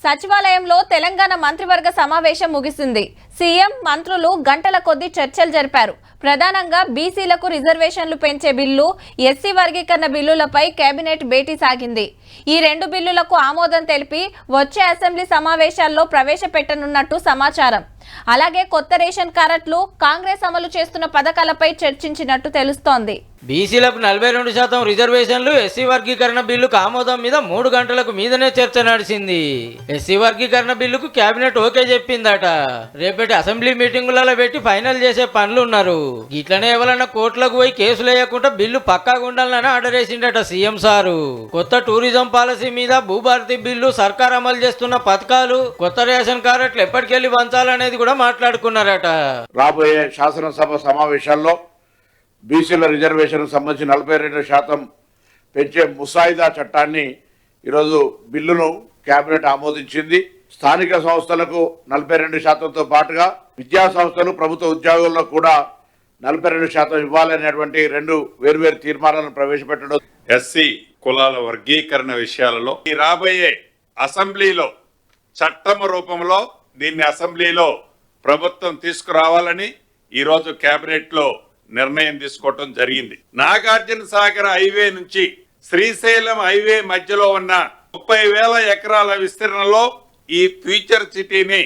సచివాలయంలో తెలంగాణ మంత్రివర్గ సమావేశం ముగిసింది. సీఎం మంత్రులు గంటల కొద్దీ చర్చలు జరిపారు. ప్రధానంగా బీసీలకు రిజర్వేషన్లు పెంచే బిల్లు, ఎస్సీ వర్గీకరణ బిల్లులపై కేబినెట్ భేటీ సాగింది. ఈ రెండు బిల్లులకు ఆమోదం తెలిపి వచ్చే అసెంబ్లీ సమావేశాల్లో ప్రవేశపెట్టనున్నట్టు సమాచారం. అలాగే కొత్త రేషన్ కార్డులు, కాంగ్రెస్ అమలు చేస్తున్న పథకాలపై చర్చించినట్టు తెలుస్తోంది. బీసీలకు 42% రిజర్వేషన్లు, ఎస్సీ వర్గీకరణ బిల్లుకు ఆమోదం మీద 3 గంటలకు మీదనే చర్చ నడిచింది. ఎస్సీ వర్గీకరణ బిల్లుకు కేబినెట్ ఓకే చెప్పిందట. రేపటి అసెంబ్లీ మీటింగులలో పెట్టి ఫైనల్ చేసే పనులు ఉన్నారు. ఇట్లనే ఎవరన్నా కోర్టులకు పోయి కేసులు వేయకుండా బిల్లు పక్కాగా ఉండాలని ఆర్డర్ వేసిండట సీఎం సారు. కొత్త టూరిజం పాలసీ మీద, భూభారతి బిల్లు, సర్కార్ అమలు చేస్తున్న పథకాలు, కొత్త రేషన్ కార్డులు ఎప్పటికెళ్లి పంచాలనేది కూడా మాట్లాడుకున్నారట. రాబోయే శాసనసభ సమావేశాల్లో బీసీల రిజర్వేషన్ సంబంధించి 42% పెంచే ముసాయిదా చట్టాన్ని ఈరోజు బిల్లును కేబినెట్ ఆమోదించింది. స్థానిక సంస్థలకు 42%తో పాటుగా విద్యా సంస్థలు, ప్రభుత్వ ఉద్యోగుల్లో కూడా 42% ఇవ్వాలనేటువంటి 2 వేర్వేరు తీర్మానాలను ప్రవేశపెట్టడం. ఎస్సీ కులాల వర్గీకరణ విషయాలలో ఈ రాబోయే అసెంబ్లీలో చట్టం రూపంలో దీన్ని అసెంబ్లీలో ప్రభుత్వం తీసుకురావాలని ఈరోజు కేబినెట్ లో నిర్ణయం తీసుకోవటం జరిగింది. నాగార్జున సాగర్ హైవే నుంచి శ్రీశైలం హైవే మధ్యలో ఉన్న 30,000 ఎకరాల విస్తీర్ణంలో ఈ ఫ్యూచర్ సిటీని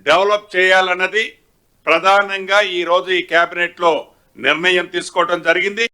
డెవలప్ చేయాలన్నది ప్రధానంగా ఈ రోజు ఈ కేబినెట్ లో నిర్ణయం తీసుకోవటం జరిగింది.